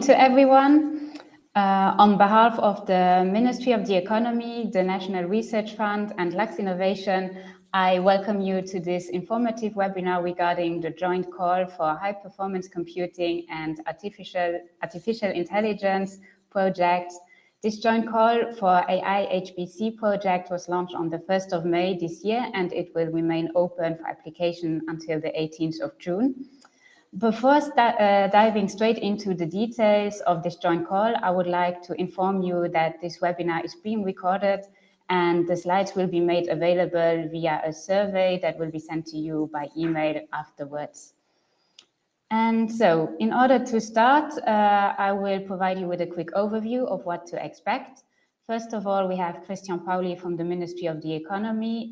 to everyone. On behalf of the Ministry of the Economy, the National Research Fund and Luxinnovation, I welcome you to this informative webinar regarding the joint call for high-performance computing and artificial intelligence projects. This joint call for AI HPC project was launched on the 1st of May this year, and it will remain open for application until the 18th of June. Before diving straight into the details of this joint call, I would like to inform you that this webinar is being recorded and the slides will be made available via a survey that will be sent to you by email afterwards. And so, in order to start, I will provide you with a quick overview of what to expect. First of all, we have Christian Pauli from the Ministry of the Economy.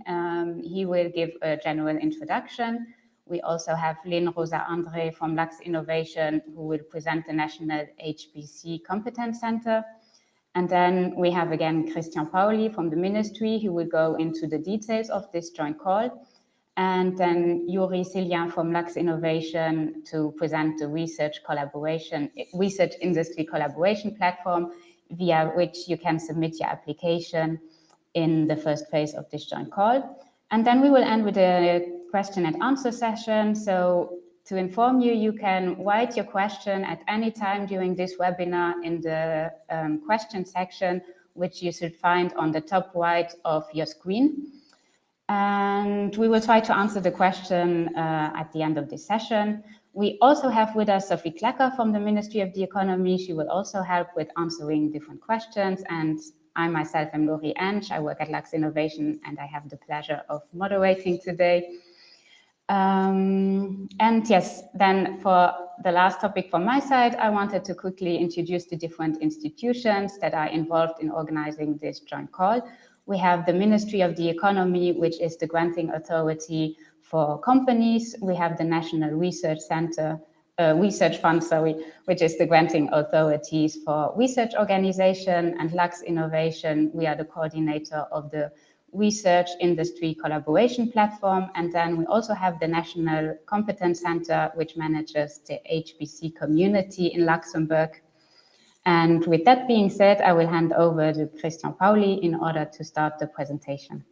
He will give a general introduction. We also have Lynn Rosa André from Luxinnovation, who will present the National HPC Competence Center. And then we have again Christian Pauli from the Ministry, who will go into the details of this joint call. And then Yuri Sillian from Luxinnovation to present the research industry collaboration platform via which you can submit your application in the first phase of this joint call. And then we will end with a question and answer session. So to inform you, you can write your question at any time during this webinar in the question section, which you should find on the top right of your screen. And we will try to answer the question at the end of this session. We also have with us Sophie Klecker from the Ministry of the Economy. She will also help with answering different questions. And I myself am Lori Ensch. I work at Luxinnovation and I have the pleasure of moderating today. And yes, then for the last topic from my side, I wanted to quickly introduce the different institutions that are involved in organizing this joint call. We have the Ministry of the Economy, which is the granting authority for companies. We have the National Research Fund, which is the granting authorities for research organization, and Luxinnovation. We are the coordinator of the Research Industry Collaboration Platform. And then we also have the National Competence Center, which manages the HPC community in Luxembourg. And with that being said, I will hand over to Christian Pauli in order to start the presentation.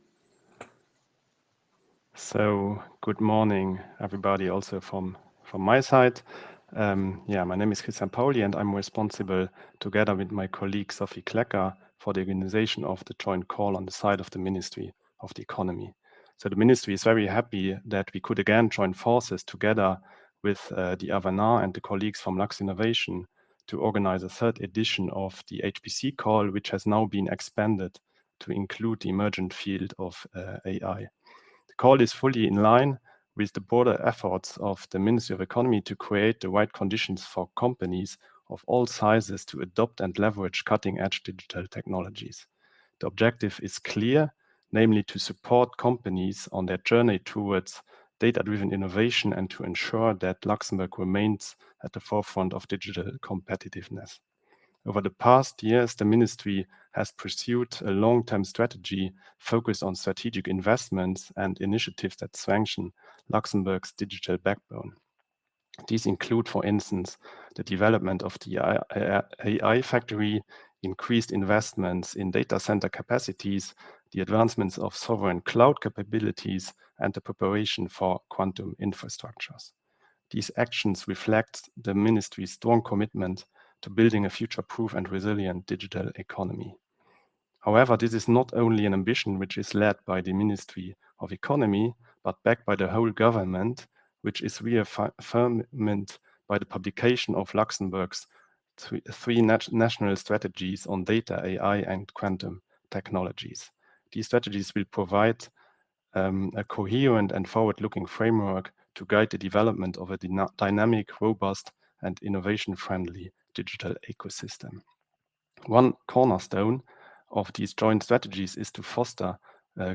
So good morning, everybody, also from my side. My name is Christian Pauli and I'm responsible, together with my colleague Sophie Klecker, for the organization of the joint call on the side of the Ministry of the Economy. So the Ministry is very happy that we could again join forces together with the Havana and the colleagues from Luxinnovation to organize a third edition of the HPC call, which has now been expanded to include the emergent field of AI. The call is fully in line with the broader efforts of the Ministry of Economy to create the right conditions for companies of all sizes to adopt and leverage cutting-edge digital technologies. The objective is clear, namely to support companies on their journey towards data-driven innovation and to ensure that Luxembourg remains at the forefront of digital competitiveness. Over the past years, the Ministry has pursued a long-term strategy focused on strategic investments and initiatives that strengthen Luxembourg's digital backbone. These include, for instance, the development of the AI factory, increased investments in data center capacities, the advancements of sovereign cloud capabilities, and the preparation for quantum infrastructures. These actions reflect the Ministry's strong commitment to building a future-proof and resilient digital economy. However, this is not only an ambition which is led by the Ministry of Economy, but backed by the whole government, which is reaffirmed by the publication of Luxembourg's three national strategies on data, AI, and quantum technologies. These strategies will provide a coherent and forward-looking framework to guide the development of a dynamic, robust, and innovation-friendly digital ecosystem. One cornerstone of these joint strategies is to foster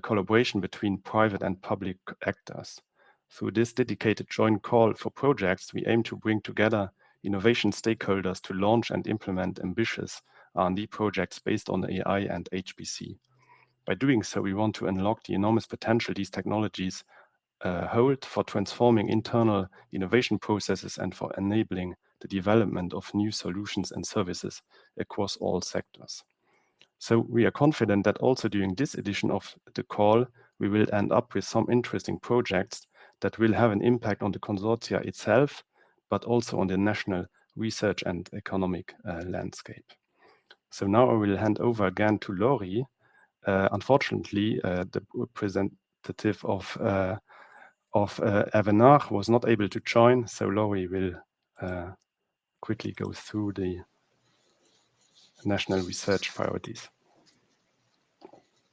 collaboration between private and public actors. Through this dedicated joint call for projects, we aim to bring together innovation stakeholders to launch and implement ambitious R&D projects based on AI and HPC. By doing so, we want to unlock the enormous potential these technologies hold for transforming internal innovation processes and for enabling the development of new solutions and services across all sectors. So we are confident that also during this edition of the call, we will end up with some interesting projects that will have an impact on the consortia itself, but also on the national research and economic landscape. So now I will hand over again to Laurie. Unfortunately, the representative of Avenir was not able to join, so Laurie will quickly go through the national research priorities.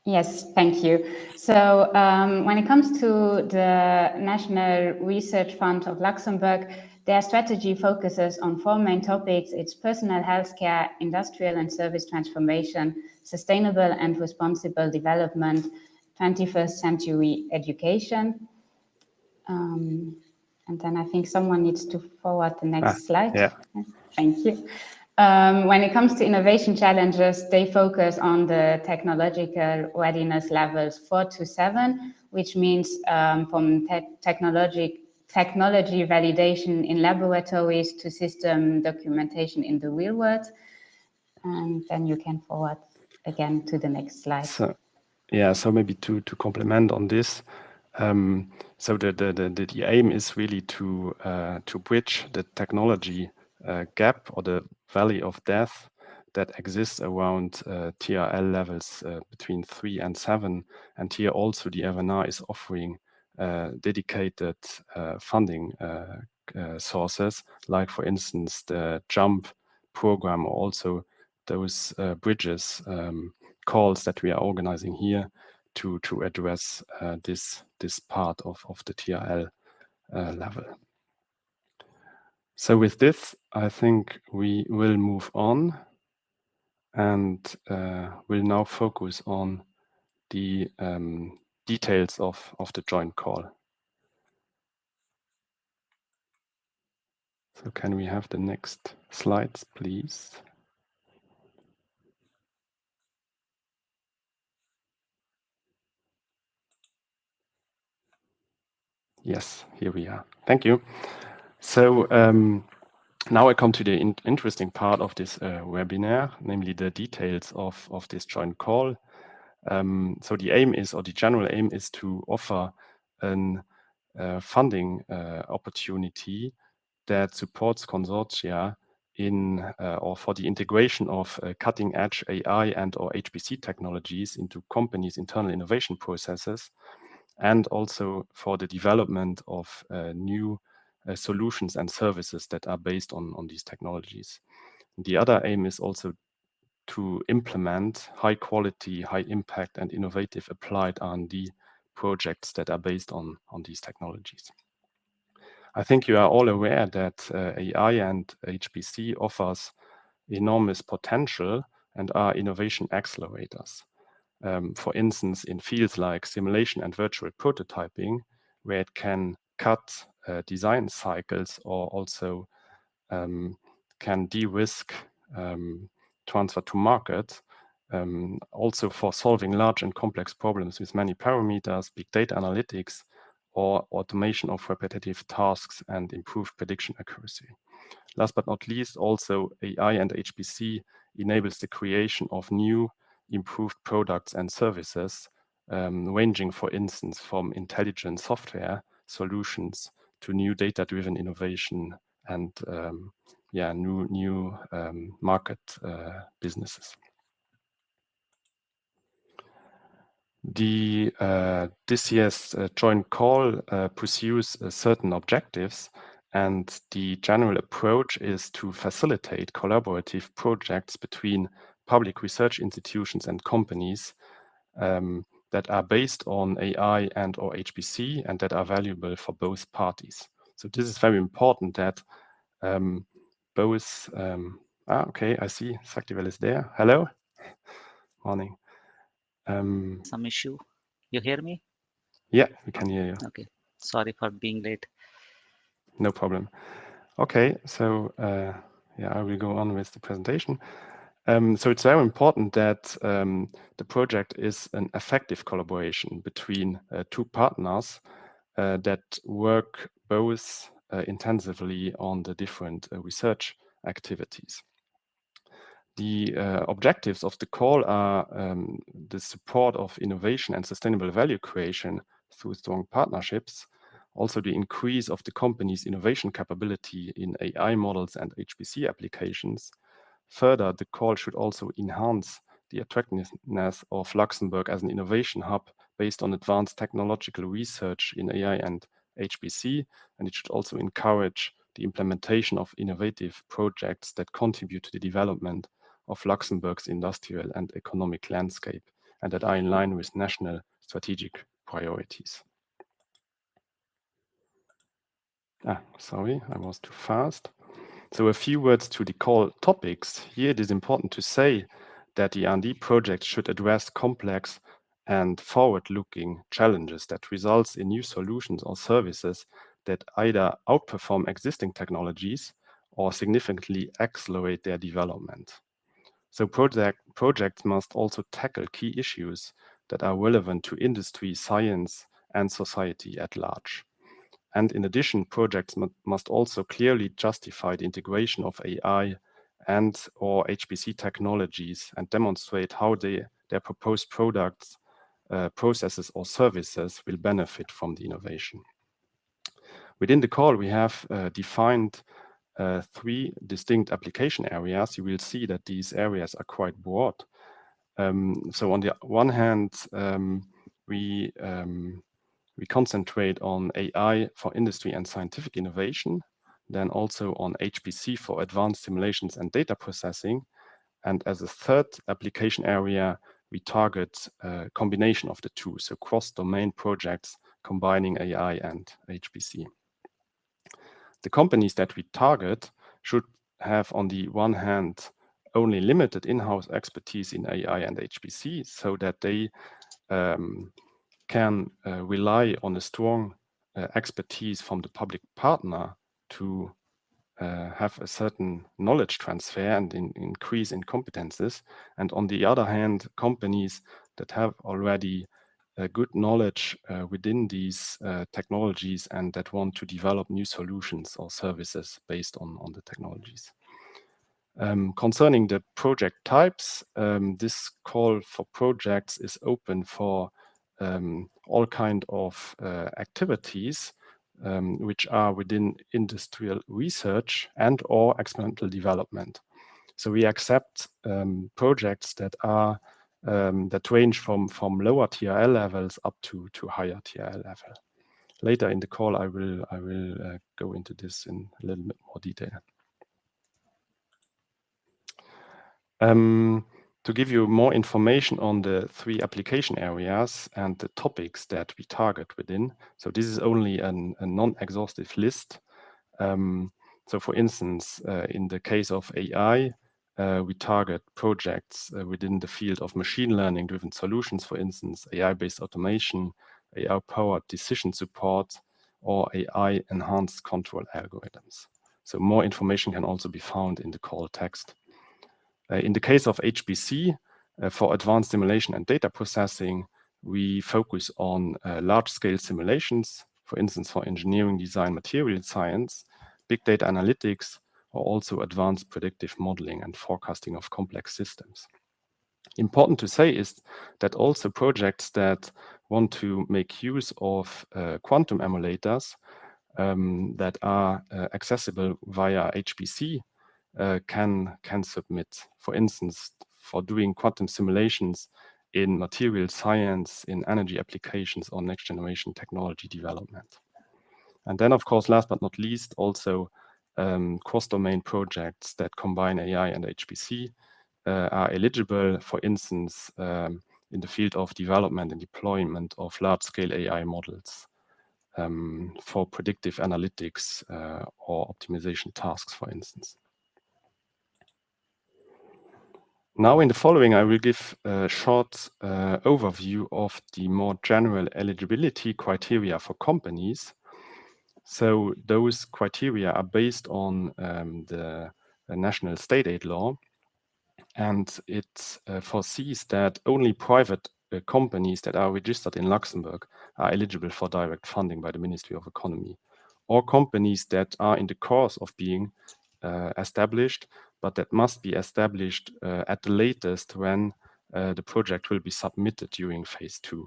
Yes, thank you. So when it comes to the National Research Fund of Luxembourg, their strategy focuses on 4 main topics. It's personal healthcare, industrial and service transformation, sustainable and responsible development, 21st century education. And then I think someone needs to forward the next slide. Yeah. Thank you. When it comes to innovation challenges, they focus on the technological readiness levels 4 to 7, which means from technology validation in laboratories to system documentation in the real world. And then you can forward again to the next slide. So maybe to complement on this, so the aim is really to bridge the technology gap or the valley of death that exists around TRL levels between 3 and 7. And here also the Avenir is offering dedicated funding sources, like for instance the JUMP program, or also those bridges calls that we are organizing here to address this part of the TRL level. So with this, I think we will move on and will now focus on the details of the joint call. So can we have the next slides, please? Yes, here we are. Thank you. So now I come to the interesting part of this webinar, namely the details of this joint call. So the aim is, or the general aim is, to offer an funding opportunity that supports consortia in or for the integration of cutting-edge AI and or HPC technologies into companies' internal innovation processes, and also for the development of new solutions and services that are based on these technologies. The other aim is also to implement high quality, high impact and innovative applied R&D projects that are based on these technologies. I think you are all aware that AI and HPC offers enormous potential and are innovation accelerators. For instance, in fields like simulation and virtual prototyping, where it can cut design cycles, or also can de-risk transfer to market, also for solving large and complex problems with many parameters, big data analytics, or automation of repetitive tasks and improved prediction accuracy. Last but not least, also AI and HPC enables the creation of new improved products and services, ranging, for instance, from intelligent software solutions to new data-driven innovation and new market businesses. This year's joint call pursues certain objectives, and the general approach is to facilitate collaborative projects between public research institutions and companies that are based on AI and or HPC and that are valuable for both parties. So this is very important that both, okay, I see Saktivel is there. Hello, morning. Some issue. You hear me? Yeah, we can hear you. Okay. Sorry for being late. No problem. Okay, so I will go on with the presentation. So it's very important that the project is an effective collaboration between two partners that work both intensively on the different research activities. The objectives of the call are the support of innovation and sustainable value creation through strong partnerships, also the increase of the company's innovation capability in AI models and HPC applications. Further, the call should also enhance the attractiveness of Luxembourg as an innovation hub based on advanced technological research in AI and HPC, and it should also encourage the implementation of innovative projects that contribute to the development of Luxembourg's industrial and economic landscape and that are in line with national strategic priorities. Sorry, I was too fast. So a few words to the call topics. Here it is important to say that the R&D project should address complex and forward-looking challenges that results in new solutions or services that either outperform existing technologies or significantly accelerate their development. So projects must also tackle key issues that are relevant to industry, science, and society at large. And in addition, projects must also clearly justify the integration of AI and or HPC technologies and demonstrate how their proposed products, processes, or services will benefit from the innovation. Within the call, we have defined 3 distinct application areas. You will see that these areas are quite broad. So on the one hand, we concentrate on AI for industry and scientific innovation, then also on HPC for advanced simulations and data processing. And as a third application area, we target a combination of the two, so cross-domain projects combining AI and HPC. The companies that we target should have, on the one hand, only limited in-house expertise in AI and HPC so that they can rely on a strong expertise from the public partner to have a certain knowledge transfer and increase in competences. And on the other hand, companies that have already good knowledge within these technologies and that want to develop new solutions or services based on the technologies. Concerning the project types, this call for projects is open for all kind of activities which are within industrial research and or experimental development. So we accept projects that are that range from lower TRL levels up to higher TRL level. Later in the call, I will go into this in a little bit more detail. To give you more information on the 3 application areas and the topics that we target within. So this is only a non-exhaustive list. So for instance, in the case of AI, we target projects within the field of machine learning driven solutions, for instance, AI-based automation, AI-powered decision support, or AI-enhanced control algorithms. So more information can also be found in the call text. In the case of HPC, for advanced simulation and data processing, we focus on large-scale simulations, for instance, for engineering, design, material science, big data analytics, or also advanced predictive modeling and forecasting of complex systems. Important to say is that also projects that want to make use of quantum emulators that are accessible via HPC can submit, for instance, for doing quantum simulations in material science, in energy applications, or next generation technology development. And then, of course, last but not least, also cross-domain projects that combine AI and HPC are eligible, for instance, in the field of development and deployment of large-scale AI models for predictive analytics or optimization tasks, for instance. Now, in the following, I will give a short overview of the more general eligibility criteria for companies. So those criteria are based on the national state aid law, and it foresees that only private companies that are registered in Luxembourg are eligible for direct funding by the Ministry of Economy. or companies that are in the course of being established, but that must be established at the latest when the project will be submitted during phase 2.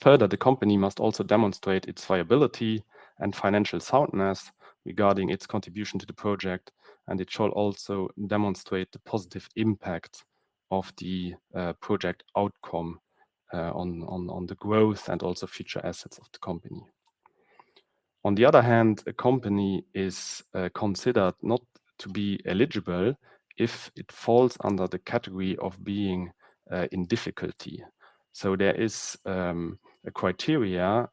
Further, the company must also demonstrate its viability and financial soundness regarding its contribution to the project, and it shall also demonstrate the positive impact of the project outcome on the growth and also future assets of the company. On the other hand, a company is considered not to be eligible if it falls under the category of being in difficulty. So there is a criteria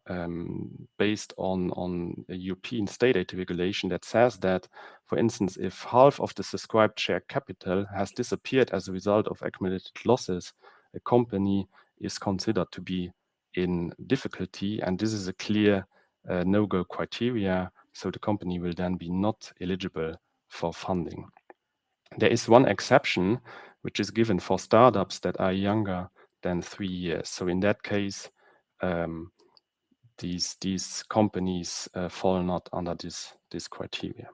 based on a European state aid regulation that says that, for instance, if half of the subscribed share capital has disappeared as a result of accumulated losses, a company is considered to be in difficulty, and this is a clear no-go criteria, so the company will then be not eligible for funding. There is one exception, which is given for startups that are younger than 3 years. So in that case, these companies fall not under this criteria.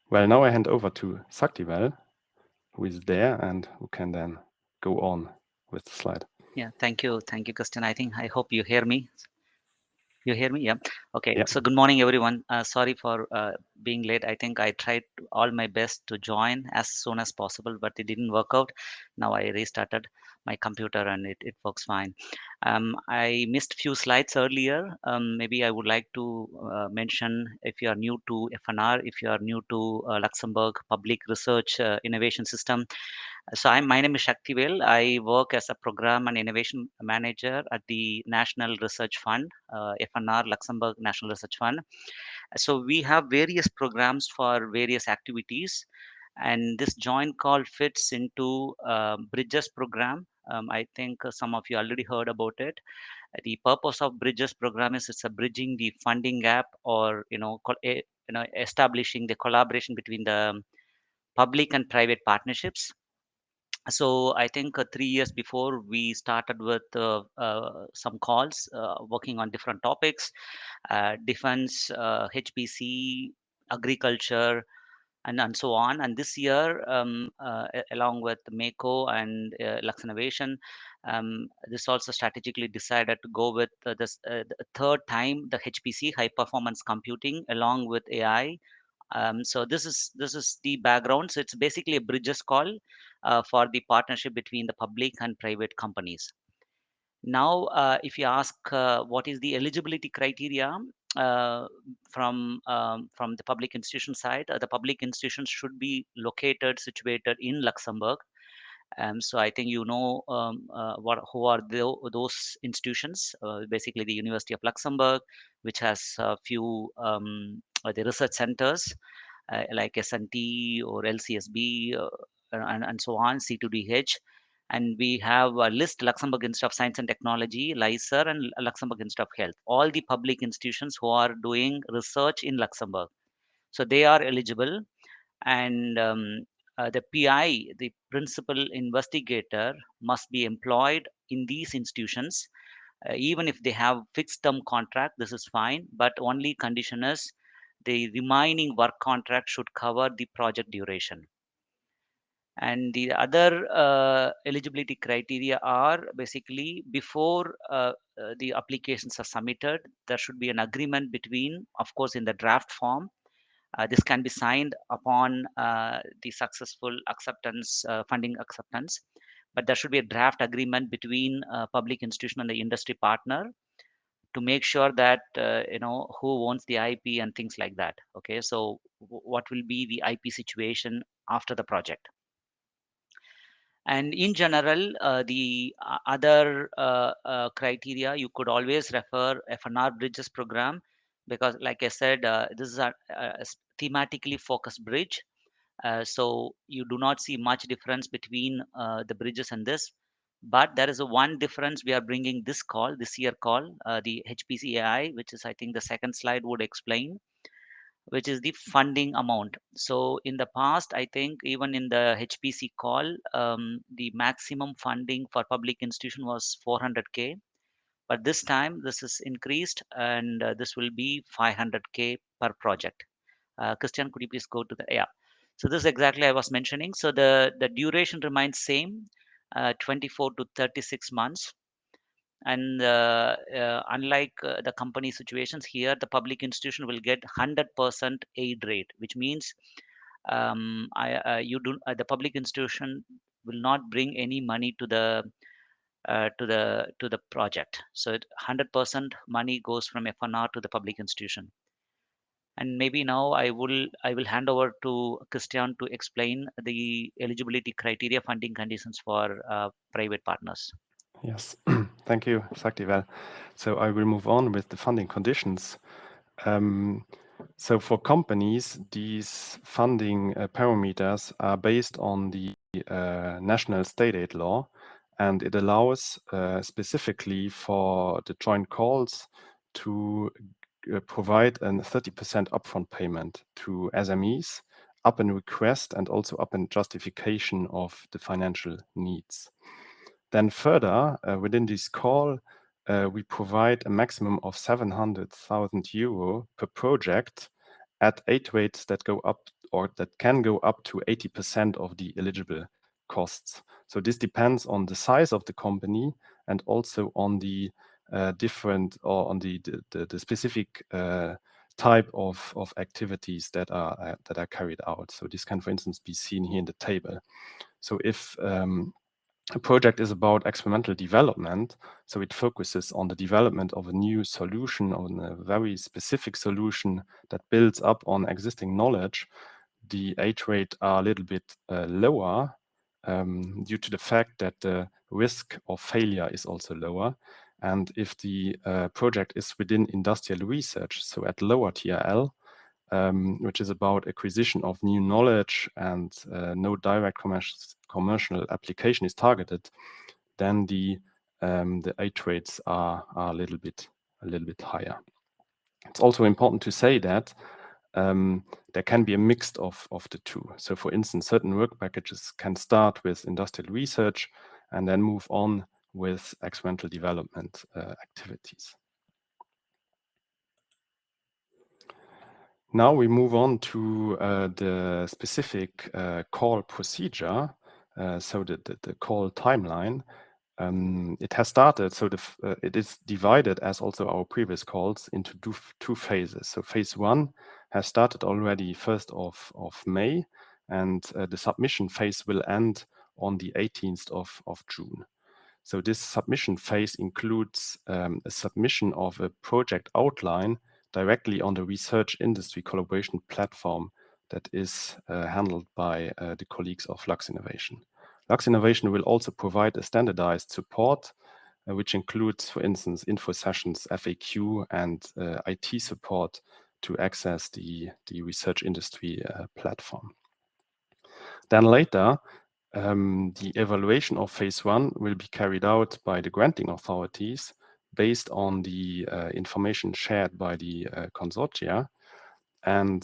Well, now I hand over to Saktivel, who is there and who can then go on with the slide. Yeah, thank you, Christian. I hope you hear me. You hear me? Yeah. Okay. Yeah. So good morning, everyone. Sorry for being late. I think I tried all my best to join as soon as possible, but it didn't work out. Now I restarted my computer and it works fine. I missed few slides earlier. Maybe I would like to mention, if you are new to FNR, if you are new to Luxembourg Public Research Innovation System. So my name is Shaktivel. I work as a program and innovation manager at the National Research Fund, FNR Luxembourg National Research Fund. So we have various programs for various activities, and this joint call fits into Bridges program. I think some of you already heard about it. The purpose of Bridges program is it's a bridging the funding gap, or establishing the collaboration between the public and private partnerships. So I think 3 years before we started with some calls working on different topics, defense, HPC, agriculture, and so on. And this year, along with Mako and Luxinnovation, this also strategically decided to go with this the third time the HPC, high performance computing, along with AI. So this is the background. So it's basically a bridges call for the partnership between the public and private companies. Now, if you ask what is the eligibility criteria from the public institution side, the public institutions should be located, situated in Luxembourg. So I think who are those institutions. Basically, the University of Luxembourg, which has a few the research centers like SNT or LCSB and so on, C2DH. And we have a list: Luxembourg Institute of Science and Technology, LISER, and Luxembourg Institute of Health. All the public institutions who are doing research in Luxembourg. So they are eligible. And the PI, the principal investigator, must be employed in these institutions. Even if they have fixed term contract, this is fine, but only condition is the remaining work contract should cover the project duration. And the other eligibility criteria are basically before the applications are submitted, there should be an agreement between, of course, in the draft form. This can be signed upon the successful acceptance, funding acceptance. But there should be a draft agreement between public institution and the industry partner to make sure that who owns the IP and things like that. Okay, so what will be the IP situation after the project? And in general, the other criteria, you could always refer FNR Bridges program, because like I said, this is a thematically focused bridge. So you do not see much difference between the bridges and this. But there is a one difference we are bringing this year call, the HPC AI, which is, I think, the second slide would explain, which is the funding amount. So in the past, I think even in the HPC call, the maximum funding for public institution was 400K. But this time this is increased, and this will be 500K per project. Christian, could you please go to the, yeah. So this is exactly I was mentioning. So the duration remains same, 24 to 36 months. And unlike the company situations here, the public institution will get 100% aid rate, which means the public institution will not bring any money to the project. So 100% money goes from FNR to the public institution. And maybe now I will hand over to Christian to explain the eligibility criteria, funding conditions for private partners. Yes, thank you, Saktivel. So I will move on with the funding conditions. So for companies, these funding parameters are based on the national state aid law, and it allows specifically for the joint calls to provide a 30% upfront payment to SMEs upon request and also upon justification of the financial needs. Then further, within this call, we provide a maximum of 700,000 euro per project at aid rates that go up or that can go up to 80% of the eligible costs. So this depends on the size of the company and also on the different or on the specific type of activities that are carried out. So this can, for instance, be seen here in the table. So if a project is about experimental development, so it focuses on the development of a new solution, on a very specific solution that builds up on existing knowledge. The aid rate are a little bit lower due to the fact that the risk of failure is also lower. And if the project is within industrial research, so at lower TRL, which is about acquisition of new knowledge and no direct commercial application is targeted, then the aid rates are a little bit higher. It's also important to say that there can be a mix of the two. So for instance, certain work packages can start with industrial research and then move on with experimental development activities. Now we move on to the specific call procedure, so the call timeline. It has started, so it is divided, as also our previous calls, into two phases. So phase 1 has started already 1st of May, and the submission phase will end on the 18th of June. So this submission phase includes a submission of a project outline directly on the research industry collaboration platform that is handled by the colleagues of Luxinnovation. Luxinnovation will also provide a standardized support, which includes, for instance, info sessions, FAQ, and IT support to access the research industry platform. Then later, the evaluation of phase 1 will be carried out by the granting authorities based on the information shared by the consortia. And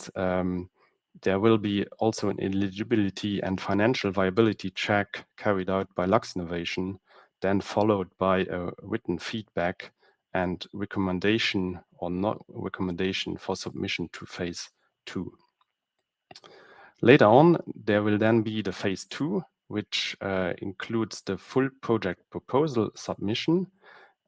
there will be also an eligibility and financial viability check carried out by Luxinnovation, then followed by a written feedback and recommendation or not recommendation for submission to phase 2. Later on, there will then be the phase 2, which includes the full project proposal submission,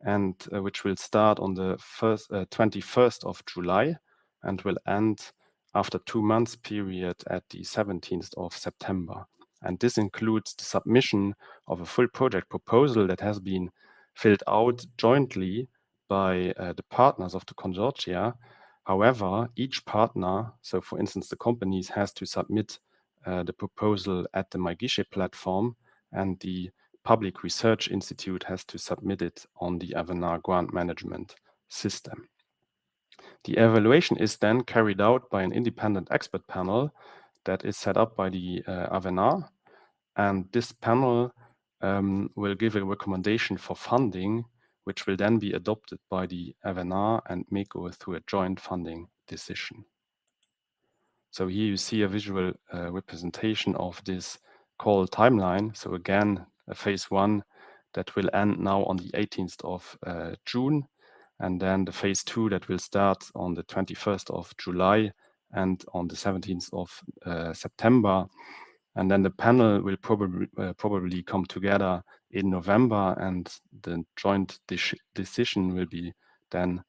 and which will start on the 21st of July and will end after 2 months period at the 17th of September. And this includes the submission of a full project proposal that has been filled out jointly by the partners of the consortia. However, each partner, so for instance, the companies, has to submit the proposal at the MyGuichet platform, and the Public Research Institute has to submit it on the Avenar grant management system. The evaluation is then carried out by an independent expert panel that is set up by the Avenar, and this panel will give a recommendation for funding, which will then be adopted by the Avenar and may go through a joint funding decision. So here you see a visual representation of this call timeline. So again, phase 1 that will end now on the 18th of June, and then the phase 2 that will start on the 21st of July and on the 17th of September. And then the panel will probably come together in November, and the joint decision will be then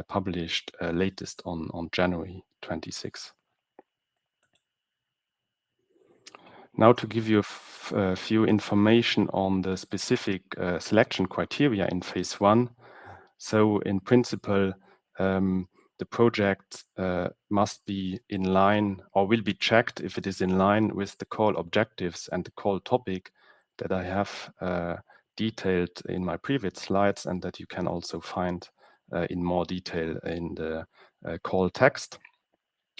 published latest on January 26. Now to give you a few information on the specific selection criteria in phase 1. So in principle, the project must be in line, or will be checked if it is in line with the call objectives and the call topic that I have detailed in my previous slides, and that you can also find in more detail in the call text.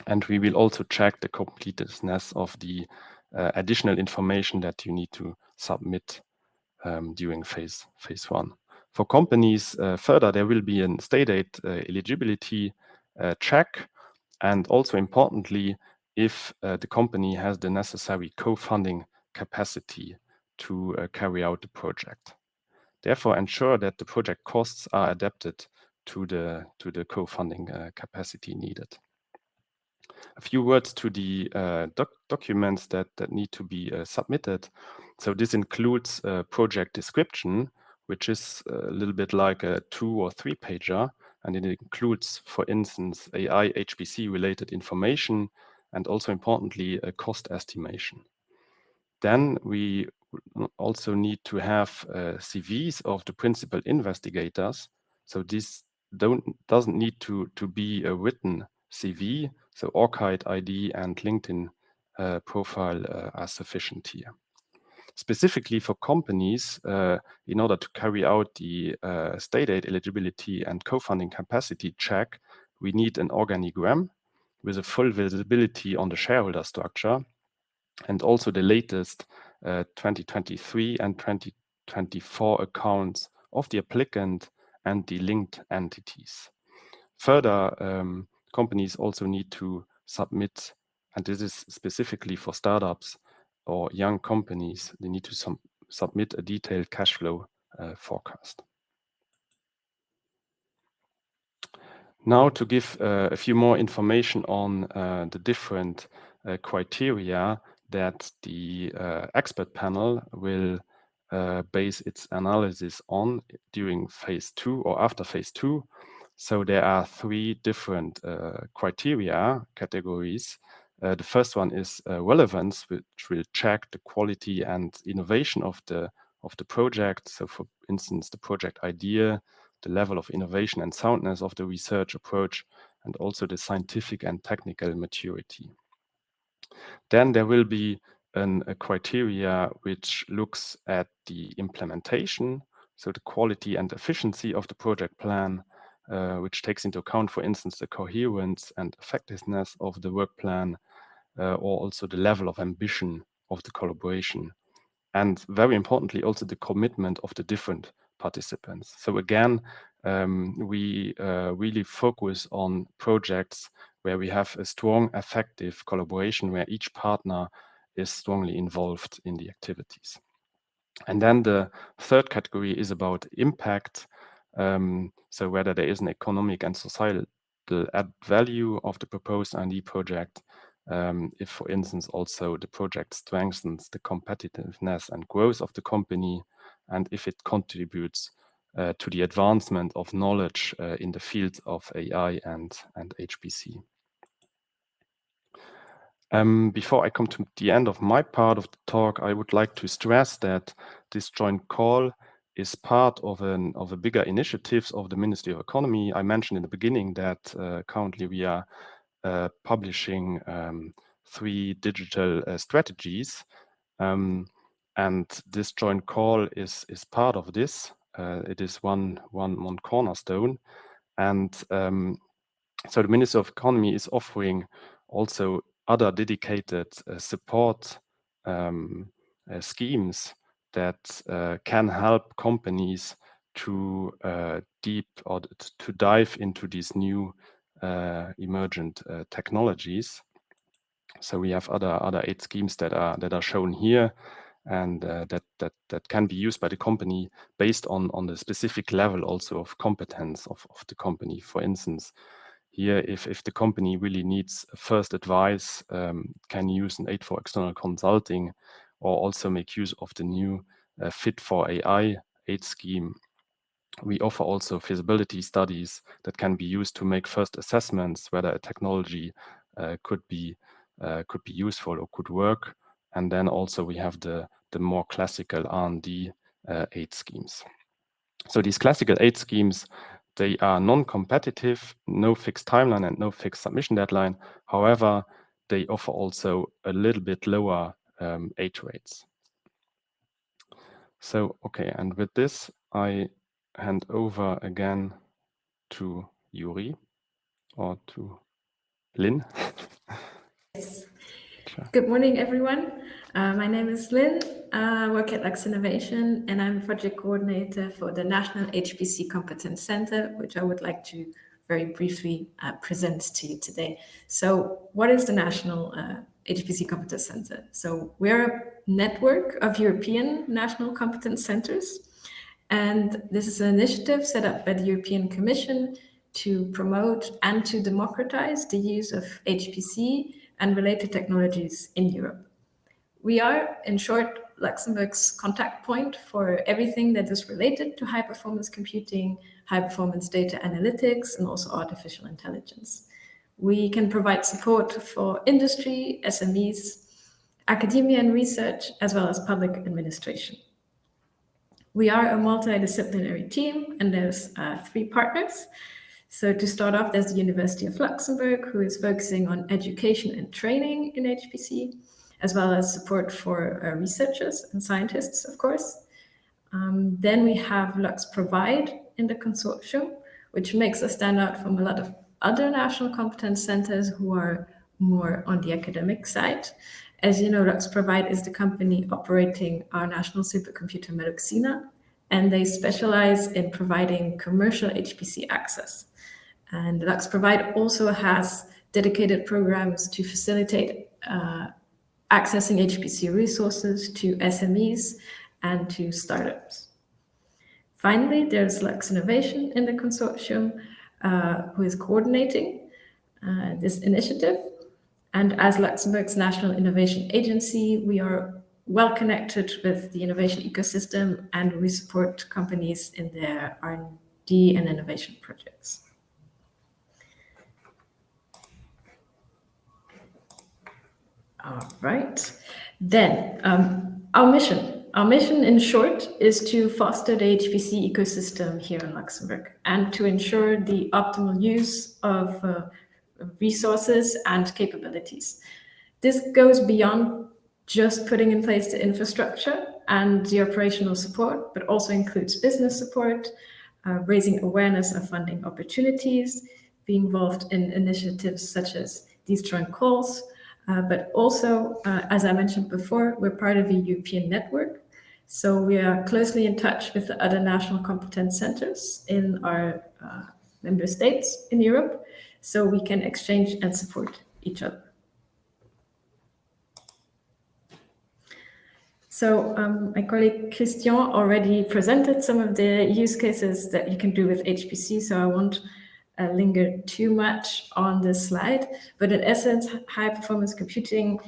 And we will also check the completeness of the additional information that you need to submit during phase 1. For companies, further, there will be a state aid eligibility check, and also importantly, if the company has the necessary co-funding capacity to carry out the project. Therefore, ensure that the project costs are adapted to the co-funding capacity needed. A few words to the documents that need to be submitted. So this includes a project description, which is a little bit like a 2 or 3 pager, and it includes, for instance, AI HPC related information, and also importantly, a cost estimation. Then we also need to have CVs of the principal investigators. So this doesn't need to be a written CV. So ORCID ID and LinkedIn profile are sufficient here. Specifically for companies, in order to carry out the state aid eligibility and co-funding capacity check, we need an organigram with a full visibility on the shareholder structure, and also the latest 2023 and 2024 accounts of the applicant and the linked entities. Further, companies also need to submit, and this is specifically for startups or young companies, they need to submit a detailed cash flow forecast. Now to give a few more information on the different criteria that the expert panel will base its analysis on during phase 2 or after phase 2. So there are 3 different criteria categories. The first one is relevance, which will check the quality and innovation of the project. So for instance, the project idea, the level of innovation and soundness of the research approach, and also the scientific and technical maturity. Then there will be a criteria which looks at the implementation, so the quality and efficiency of the project plan, which takes into account, for instance, the coherence and effectiveness of the work plan, or also the level of ambition of the collaboration. And very importantly, also the commitment of the different participants. So again, we really focus on projects where we have a strong, effective collaboration, where each partner is strongly involved in the activities. And then the third category is about impact. So whether there is an economic and societal add value of the proposed R&D project, if, for instance, also the project strengthens the competitiveness and growth of the company, and if it contributes to the advancement of knowledge in the fields of AI and HPC. Before I come to the end of my part of the talk, I would like to stress that this joint call is part of a bigger initiatives of the Ministry of Economy. I mentioned in the beginning that currently we are publishing 3 digital strategies, and this joint call is part of this. It is one cornerstone, and so the Ministry of Economy is offering also other dedicated support schemes that can help companies to dive into these new emergent technologies. So we have other 8 schemes that are shown here, and that can be used by the company based on the specific level also of competence of the company. For instance, here, if the company really needs first advice, can use an aid for external consulting, or also make use of the new Fit for AI aid scheme. We offer also feasibility studies that can be used to make first assessments whether a technology could be useful or could work. And then also we have the more classical R&D aid schemes. So these classical aid schemes, they are non-competitive, no fixed timeline and no fixed submission deadline. However, they offer also a little bit lower aid rates. So, okay, and with this, I hand over again to Yuri or to Lynn. Yes. Good morning, everyone. My name is Lynn. I work at Luxinnovation, and I'm project coordinator for the National HPC Competence Center, which I would like to very briefly present to you today. So what is the National HPC Competence Center? So we're a network of European national competence centers, and this is an initiative set up by the European Commission to promote and to democratize the use of HPC and related technologies in Europe. We are, in short, Luxembourg's contact point for everything that is related to high-performance computing, high-performance data analytics, and also artificial intelligence. We can provide support for industry, SMEs, academia and research, as well as public administration. We are a multidisciplinary team, and there's 3 partners. So to start off, there's the University of Luxembourg, who is focusing on education and training in HPC, as well as support for researchers and scientists, of course. Then we have Lux Provide in the consortium, which makes us stand out from a lot of other national competence centers who are more on the academic side. As you know, Lux Provide is the company operating our national supercomputer Meluxina, and they specialize in providing commercial HPC access. And Lux Provide also has dedicated programs to facilitate accessing HPC resources to SMEs and to startups. Finally, there's Luxinnovation in the consortium, who is coordinating this initiative. And as Luxembourg's National Innovation Agency, we are well connected with the innovation ecosystem, and we support companies in their R&D and innovation projects. All right. Then our mission in short is to foster the HPC ecosystem here in Luxembourg and to ensure the optimal use of resources and capabilities. This goes beyond just putting in place the infrastructure and the operational support, but also includes business support, raising awareness of funding opportunities, being involved in initiatives such as these joint calls, but also, as I mentioned before, we're part of a European network. So we are closely in touch with the other national competence centers in our member states in Europe, so we can exchange and support each other. So my colleague Christian already presented some of the use cases that you can do with HPC, so I won't linger too much on this slide, but in essence, high-performance computing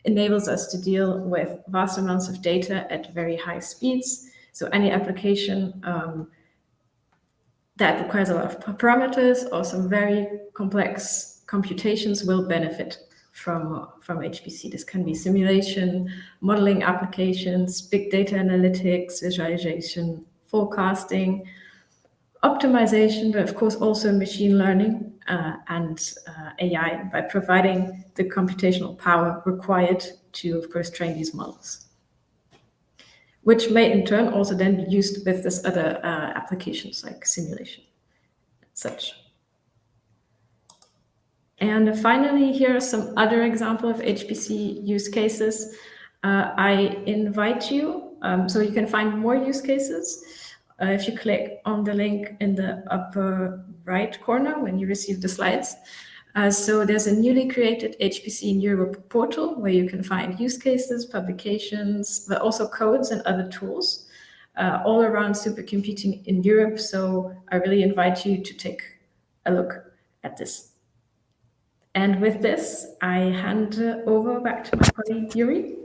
enables us to deal with vast amounts of data at very high speeds. So any application that requires a lot of parameters or some very complex computations will benefit from HPC. This can be simulation, modeling applications, big data analytics, visualization, forecasting, optimization, but of course also machine learning and AI by providing the computational power required to, of course, train these models, which may in turn also then be used with this other applications like simulation and such. And finally, here are some other examples of HPC use cases. I invite you, so you can find more use cases if you click on the link in the upper right corner when you receive the slides. So there's a newly created HPC in Europe portal where you can find use cases, publications, but also codes and other tools all around supercomputing in Europe. So I really invite you to take a look at this. And with this, I hand over back to my colleague Yuri.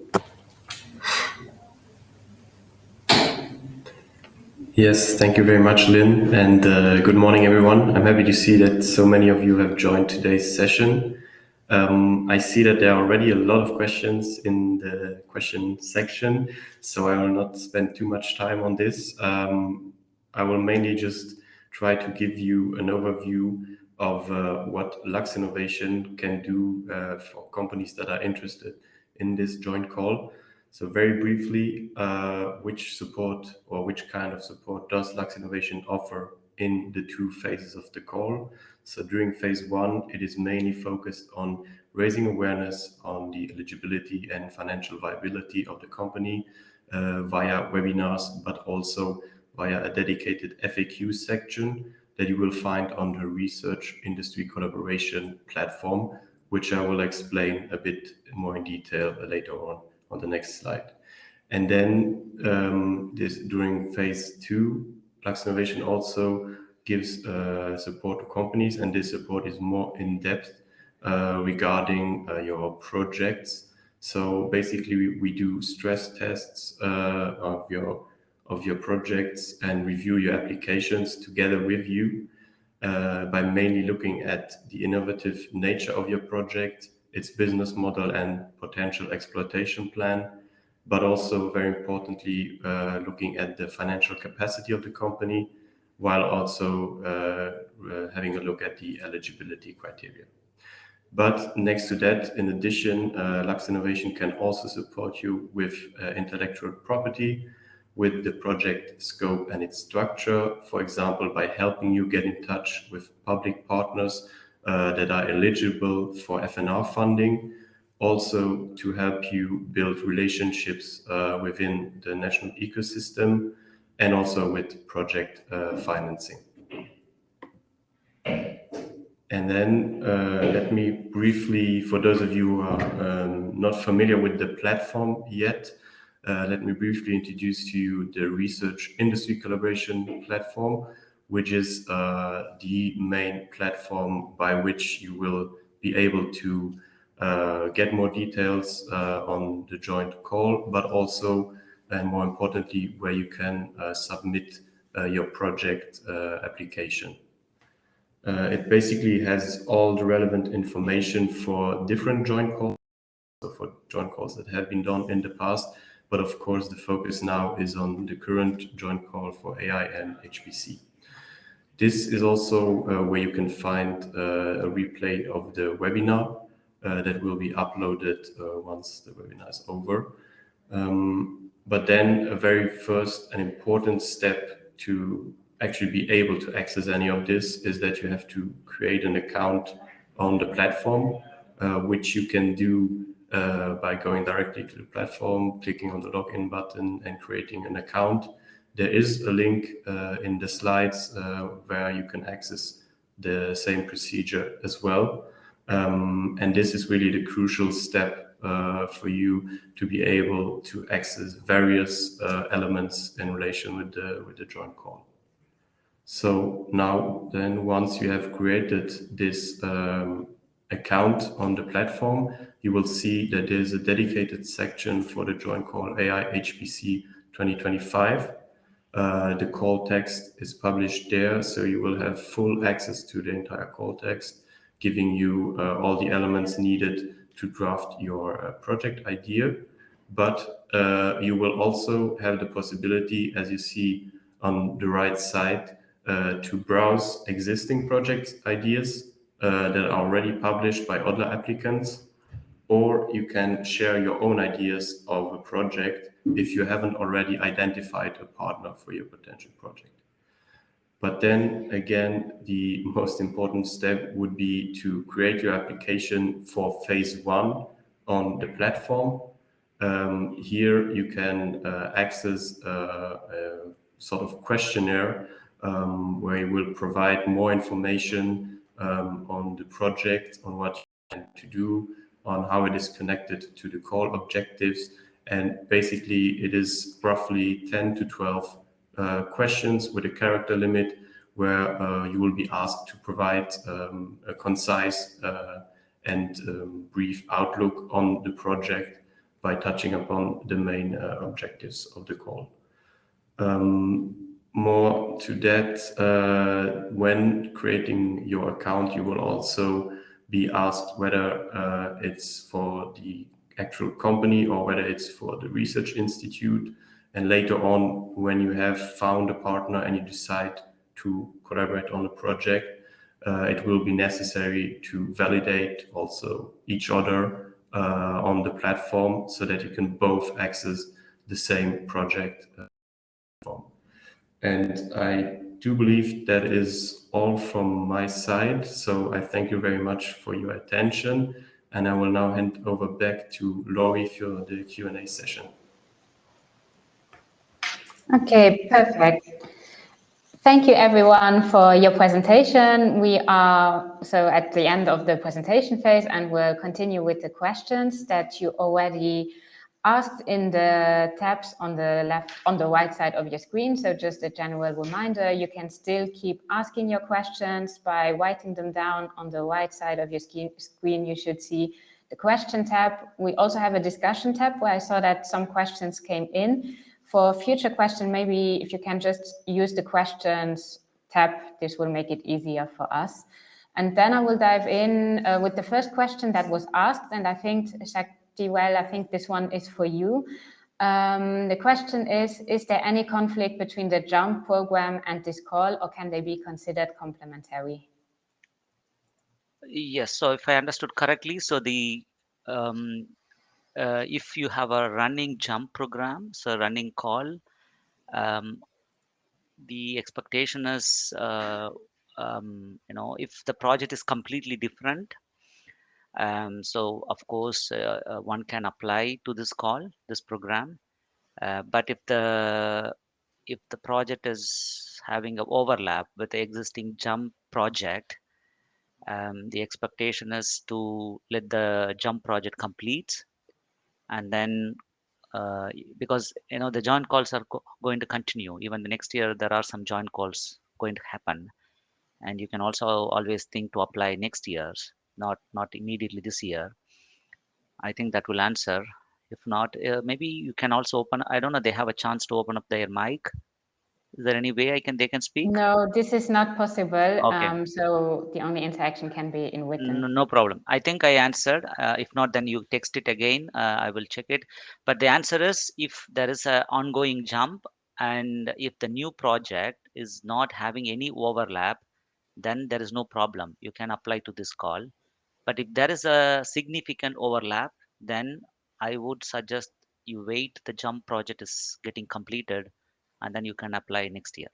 Yes, thank you very much, Lynn, and good morning, everyone. I'm happy to see that so many of you have joined today's session. I see that there are already a lot of questions in the question section, so I will not spend too much time on this. I will mainly just try to give you an overview of what Luxinnovation can do for companies that are interested in this joint call. So very briefly, which support or which kind of support does Luxinnovation offer in the two phases of the call? So during phase one, it is mainly focused on raising awareness on the eligibility and financial viability of the company via webinars, but also via a dedicated FAQ section that you will find on the Research Industry Collaboration platform, which I will explain a bit more in detail later on the next slide. And then during phase two, Luxinnovation also gives support to companies, and this support is more in depth regarding your projects. So basically, we do stress tests of your projects and review your applications together with you by mainly looking at the innovative nature of your project, its business model and potential exploitation plan, but also very importantly, looking at the financial capacity of the company, while also having a look at the eligibility criteria. But next to that, in addition, Luxinnovation can also support you with intellectual property, with the project scope and its structure, for example, by helping you get in touch with public partners that are eligible for FNR funding, also to help you build relationships within the national ecosystem, and also with project financing. And then let me briefly, for those of you who are not familiar with the platform yet, let me briefly introduce to you the Research Industry Collaboration platform, which is the main platform by which you will be able to get more details on the joint call, but also, and more importantly, where you can submit your project application. It basically has all the relevant information for different joint calls, so for joint calls that have been done in the past. But of course, the focus now is on the current joint call for AI and HPC. This is also where you can find a replay of the webinar that will be uploaded once the webinar is over. But then a very first and important step to actually be able to access any of this is that you have to create an account on the platform, which you can do by going directly to the platform, clicking on the login button and creating an account. There is a link in the slides where you can access the same procedure as well. And this is really the crucial step for you to be able to access various elements in relation with the joint call. So now then, once you have created this account on the platform, you will see that there's a dedicated section for the joint call AI HPC 2025. The call text is published there, so you will have full access to the entire call text, giving you all the elements needed to draft your project idea. But you will also have the possibility, as you see on the right side, to browse existing project ideas that are already published by other applicants, or you can share your own ideas of a project if you haven't already identified a partner for your potential project. But then again, the most important step would be to create your application for phase one on the platform. Here you can access a sort of questionnaire where you will provide more information on the project, on what you plan to do, on how it is connected to the call objectives. And basically, it is roughly 10 to 12 questions with a character limit, where you will be asked to provide a concise and brief outlook on the project by touching upon the main objectives of the call. More to that, when creating your account, you will also be asked whether it's for the actual company or whether it's for the research institute. And later on, when you have found a partner and you decide to collaborate on a project, it will be necessary to validate also each other on the platform so that you can both access the same project. And I do believe that is all from my side. So I thank you very much for your attention. And I will now hand over back to Laurie for the Q&A session. Okay, perfect. Thank you everyone for your presentation. We are so at the end of the presentation phase, and we'll continue with the questions that you already asked in the tabs on the right side of your screen. So just a general reminder, you can still keep asking your questions by writing them down on the right side of your screen. You should see the question tab. We also have a discussion tab where I saw that some questions came in. For future question, maybe if you can just use the questions tab, this will make it easier for us. And then I will dive in with the first question that was asked, and I think, well, I think this one is for you. The question is there any conflict between the JUMP program and this call, or can they be considered complementary? Yes, so if I understood correctly, so the if you have a running JUMP program, so running call, the expectation is, if the project is completely different, so of course one can apply to this call, this program. But if the project is having an overlap with the existing JUMP project, the expectation is to let the JUMP project complete, and then because the joint calls are going to continue even the next year. There are some joint calls going to happen, and you can also always think to apply next year's, not immediately this year. I think that will answer. If not, maybe you can also open, I don't know, they have a chance to open up their mic. Is there any way they can speak? No, this is not possible. Okay. So the only interaction can be in written. No problem. I think I answered. If not, then you text it again. I will check it. But the answer is, if there is an ongoing JUMP and if the new project is not having any overlap, then there is no problem. You can apply to this call. But if there is a significant overlap, then I would suggest you wait the JUMP project is getting completed, and then you can apply next year.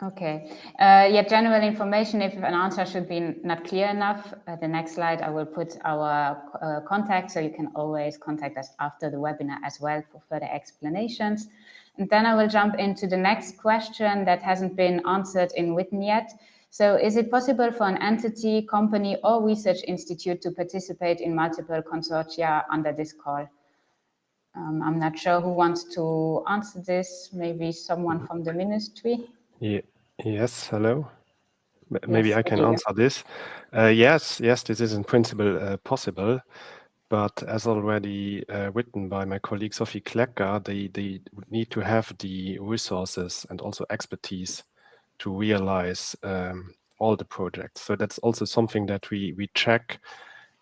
Okay. Yeah, general information, if an answer should be not clear enough, the next slide I will put our contact, so you can always contact us after the webinar as well for further explanations. And then I will jump into the next question that hasn't been answered in written yet. So is it possible for an entity, company or research institute to participate in multiple consortia under this call? I'm not sure who wants to answer this, maybe someone from the ministry? Yeah. Yes, hello. Maybe Yes, I can answer this. Yes, this is in principle possible, but as already written by my colleague Sophie Klecker, they need to have the resources and also expertise to realize all the projects. So that's also something that we check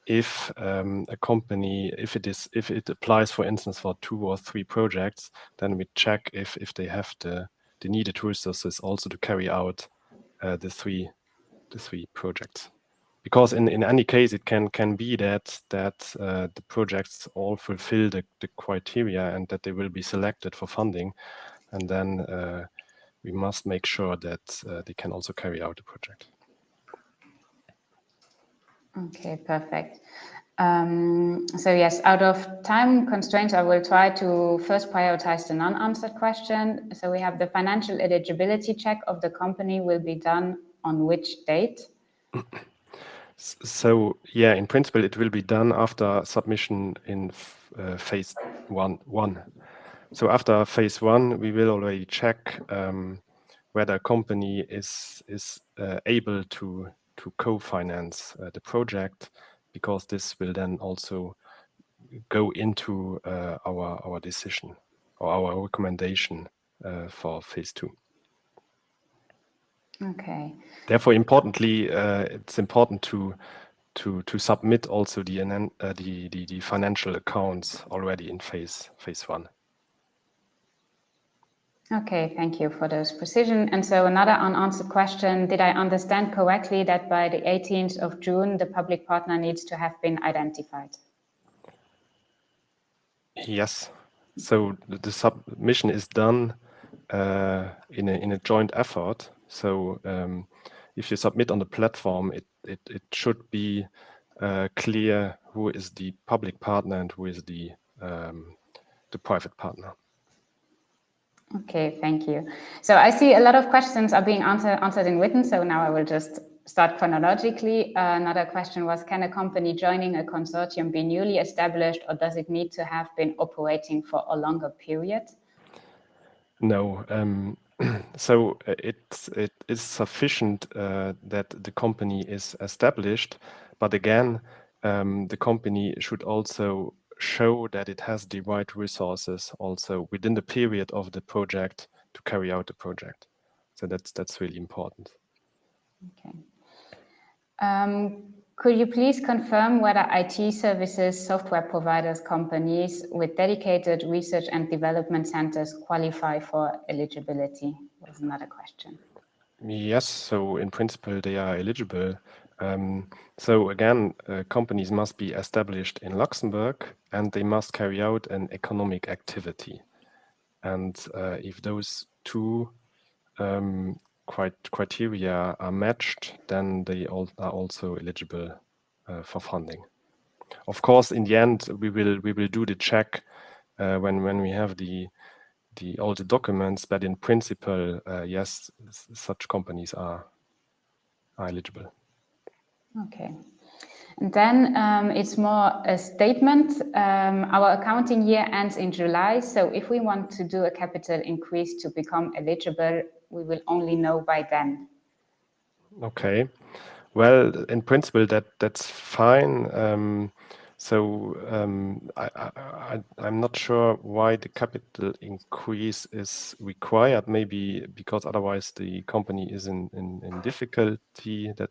if a company, if it applies, for instance, for 2 or 3 projects, then we check if they have the needed resources also to carry out the three projects. Because in any case, it can be that the projects all fulfill the criteria and that they will be selected for funding, and then we must make sure that they can also carry out the project. Okay, perfect. So yes, out of time constraints, I will try to first prioritize the non-answered question. So we have the financial eligibility check of the company will be done on which date? So yeah, in principle, it will be done after submission in phase one. So after phase one, we will already check whether a company is able to co-finance the project, because this will then also go into our decision or our recommendation for phase two. Okay. Therefore, importantly, it's important to submit also the financial accounts already in phase one. Okay, thank you for those precision. And so another unanswered question, did I understand correctly that by the 18th of June, the public partner needs to have been identified? Yes. So the submission is done in a joint effort. So if you submit on the platform, it should be clear who is the public partner and who is the private partner. Okay, thank you. So I see a lot of questions are being answered in written, so now I will just start chronologically. Another question was, can a company joining a consortium be newly established, or does it need to have been operating for a longer period? No. So it is sufficient that the company is established, but again, the company should also show that it has the right resources also within the period of the project to carry out the project. So that's really important. Okay. Could you please confirm whether IT services software providers companies with dedicated research and development centers qualify for eligibility? Was another question. Yes, so in principle they are eligible. So again, companies must be established in Luxembourg and they must carry out an economic activity. And if those two criteria are matched, then they are also eligible for funding. Of course, in the end, we will do the check when we have all the documents, but in principle, yes, such companies are eligible. Okay. And then it's more a statement. Our accounting year ends in July. So if we want to do a capital increase to become eligible, we will only know by then. Okay. Well, in principle, that's fine. I'm not sure why the capital increase is required. Maybe because otherwise the company is in difficulty. That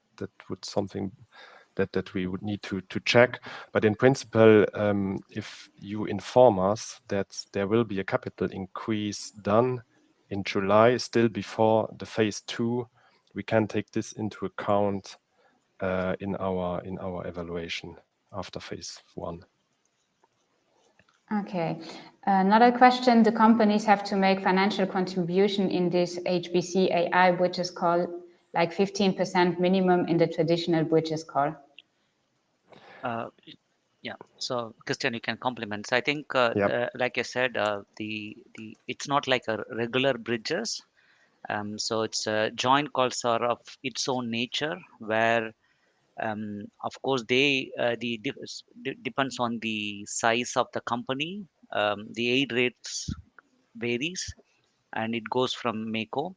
would something that we would need to check. But in principle, if you inform us that there will be a capital increase done in July, still before the phase two, we can take this into account in our evaluation after phase one. Okay. Another question, the companies have to make financial contribution in this HPC AI bridges call, like 15% minimum in the traditional bridges call. Yeah, so Christian, you can complement. So I think, Yep. like I said, it's not like a regular bridges. So it's a joint calls are of its own nature, where of course depends on the size of the company. The aid rates varies, and it goes from MECO.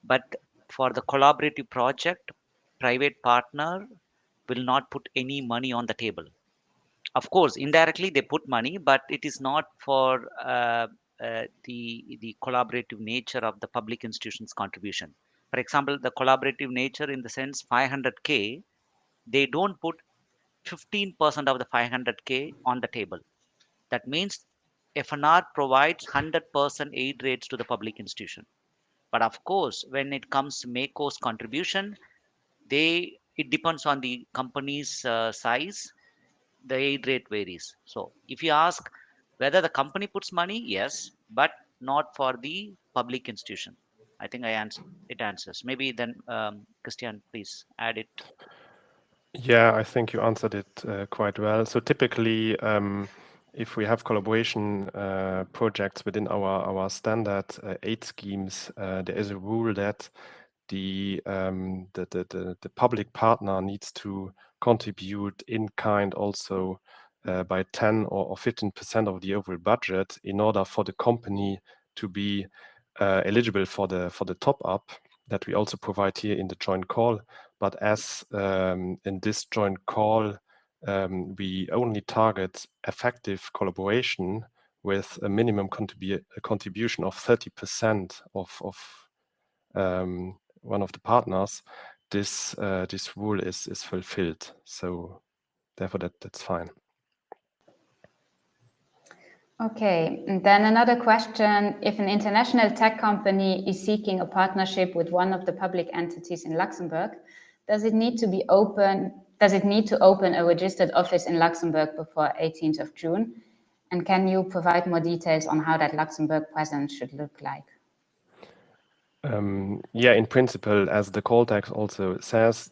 But for the collaborative project, private partner will not put any money on the table. Of course, indirectly they put money, but it is not for the collaborative nature of the public institutions contribution. For example, the collaborative nature in the sense 500K, they don't put 15% of the 500K on the table. That means FNR provides 100% aid rates to the public institution. But of course, when it comes to MECO's contribution, it depends on the company's size. The aid rate varies. So if you ask whether the company puts money, yes, but not for the public institution. I think it answers. Maybe then, Christian, please add it. Yeah, I think you answered it quite well. So typically, if we have collaboration projects within our standard aid schemes, there is a rule that the public partner needs to contribute in kind also by 10 or 15% of the overall budget in order for the company to be eligible for the top up that we also provide here in the joint call. But as in this joint call, we only target effective collaboration with a minimum contribution of 30% of one of the partners. This rule is fulfilled. So therefore that's fine. Okay, and then another question: if an international tech company is seeking a partnership with one of the public entities in Luxembourg, does it need to open a registered office in Luxembourg before 18th of June? And can you provide more details on how that Luxembourg presence should look like? Yeah, in principle, as the call text also says,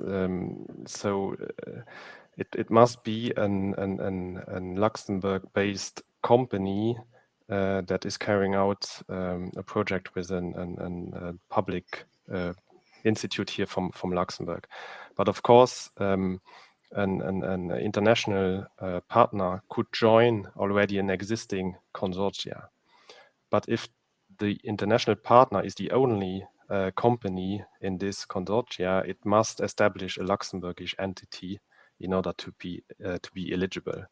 it must be an Luxembourg-based company that is carrying out a project with a public institute here from Luxembourg. But of course, an international partner could join already an existing consortia. But if the international partner is the only company in this consortia, it must establish a Luxembourgish entity in order to be eligible.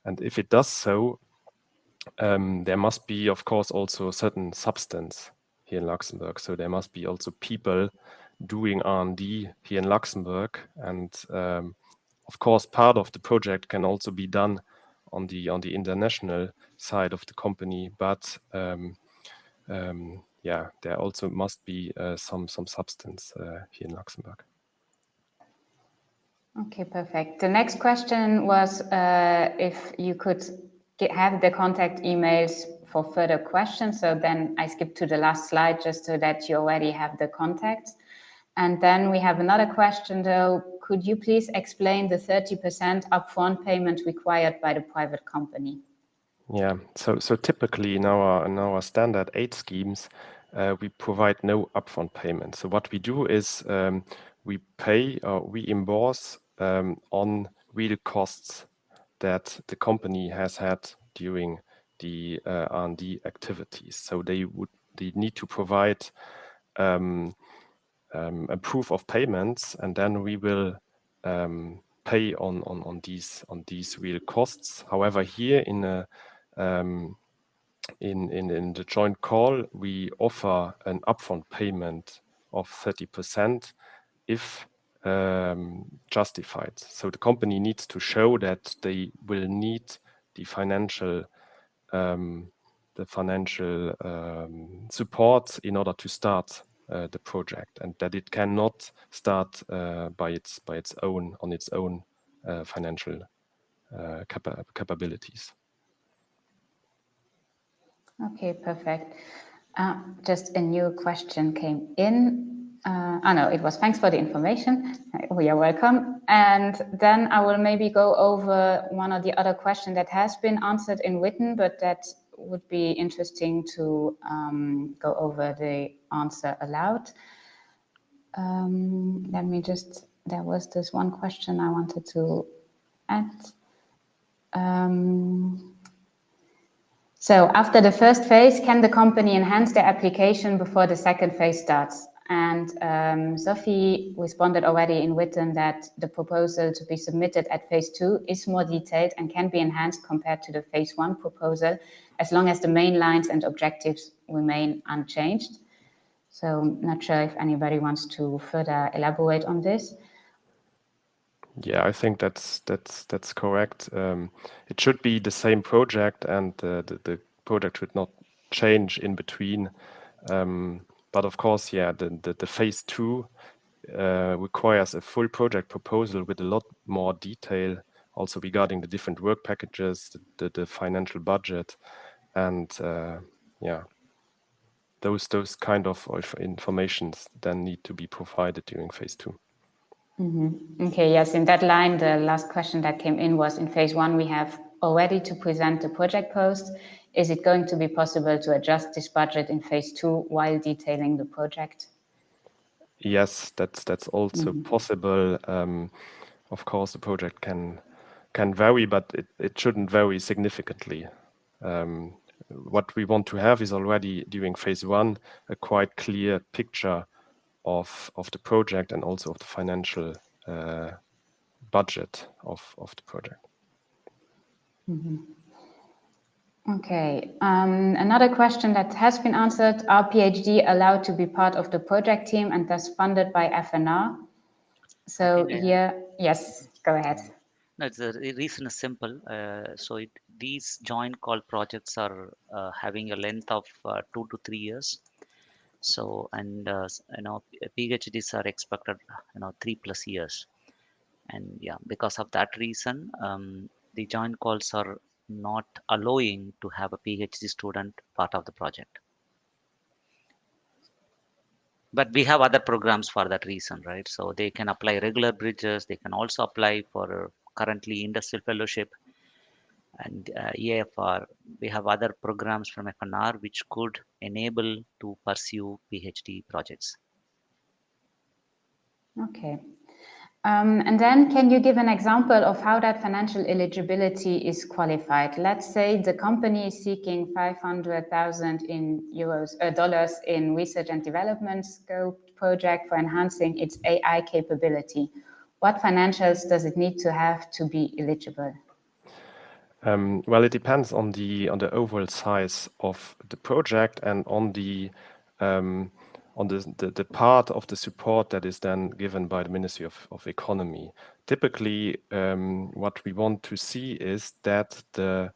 And if it does so, there must be, of course, also a certain substance here in Luxembourg. So there must be also people doing R&D here in Luxembourg. And of course, part of the project can also be done on the international side of the company, but yeah, there also must be some substance here in Luxembourg. Okay, perfect. The next question was if you could have the contact emails for further questions. So then I skipped to the last slide just so that you already have the contacts. And then we have another question though. Could you please explain the 30% upfront payment required by the private company? Yeah, so typically in our standard aid schemes, we provide no upfront payment. So what we do is we pay or we reimburse on real costs that the company has had during the R&D activities. So they need to provide a proof of payments, and then we will pay on these real costs. However, here in the joint call, we offer an upfront payment of 30% if justified. So the company needs to show that they will need the financial support in order to start the project, and that it cannot start by its own financial capabilities. Okay, perfect. Just a new question came in. No, it was thanks for the information. We are welcome. And then I will maybe go over one of the other questions that has been answered in written, but that would be interesting to go over the answer aloud. Let me just, there was this one question I wanted to add. So after the first phase, can the company enhance their application before the second phase starts? And Sophie responded already in written that the proposal to be submitted at phase 2 is more detailed and can be enhanced compared to the phase 1 proposal, as long as the main lines and objectives remain unchanged. So not sure if anybody wants to further elaborate on this. Yeah, I think that's correct. It should be the same project, and the project should not change in between. But of course, yeah, the phase 2 requires a full project proposal with a lot more detail, also regarding the different work packages, the financial budget, and yeah, those kind of informations then need to be provided during phase 2. Mm-hmm. Okay, yes, in that line, the last question that came in was, in phase 1, we have already to present the project post. Is it going to be possible to adjust this budget in phase 2 while detailing the project? yes, that's also possible. Of course, the project can vary, but it shouldn't vary significantly. What we want to have is already during phase 1 a quite clear picture of the project and also of the financial budget of the project. Okay, another question that has been answered: are PhD allowed to be part of the project team and thus funded by FNR? So here, yes, go ahead. No, the reason is simple. These joint call projects are having a length of 2 to 3 years. So, and PhDs are expected, 3+ years. And yeah, because of that reason, the joint calls are not allowing to have a PhD student part of the project. But we have other programs for that reason, right? So they can apply regular bridges. They can also apply for currently industrial fellowship and EAFR. We have other programs from FNR which could enable to pursue PhD projects. Okay. And then can you give an example of how that financial eligibility is qualified? Let's say the company is seeking 500,000 dollars in research and development scope project for enhancing its AI capability. What financials does it need to have to be eligible? Well, it depends on the overall size of the project and on the part of the support that is then given by the Ministry of Economy. Typically, what we want to see is that the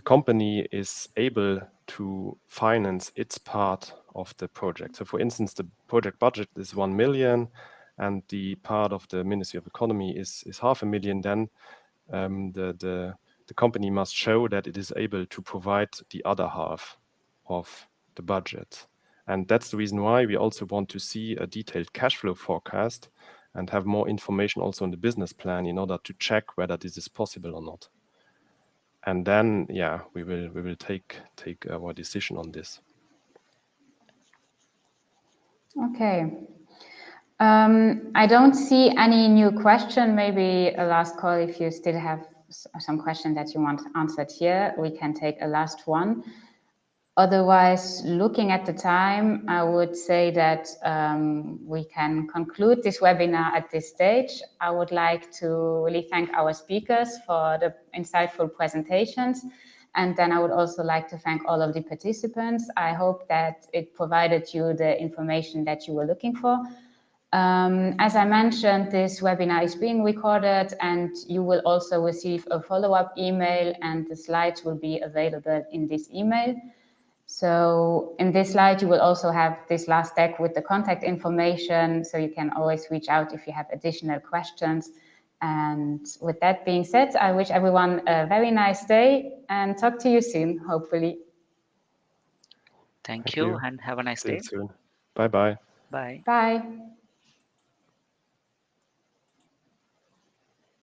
company is able to finance its part of the project. So, for instance, the project budget is 1 million, and the part of the Ministry of Economy is 500,000. Then the company must show that it is able to provide the other half of the budget. And that's the reason why we also want to see a detailed cash flow forecast and have more information also in the business plan in order to check whether this is possible or not. And then, yeah, we will take our decision on this. Okay. I don't see any new question. Maybe a last call if you still have some question that you want answered here. We can take a last one. Otherwise, looking at the time, I would say that we can conclude this webinar at this stage. I would like to really thank our speakers for the insightful presentations. And then I would also like to thank all of the participants. I hope that it provided you the information that you were looking for. As I mentioned, this webinar is being recorded and you will also receive a follow-up email and the slides will be available in this email. So in this slide, you will also have this last deck with the contact information, so you can always reach out if you have additional questions. And with that being said, I wish everyone a very nice day and talk to you soon, hopefully. Thank you and have a nice day. See you soon. Bye-bye. Bye. Bye.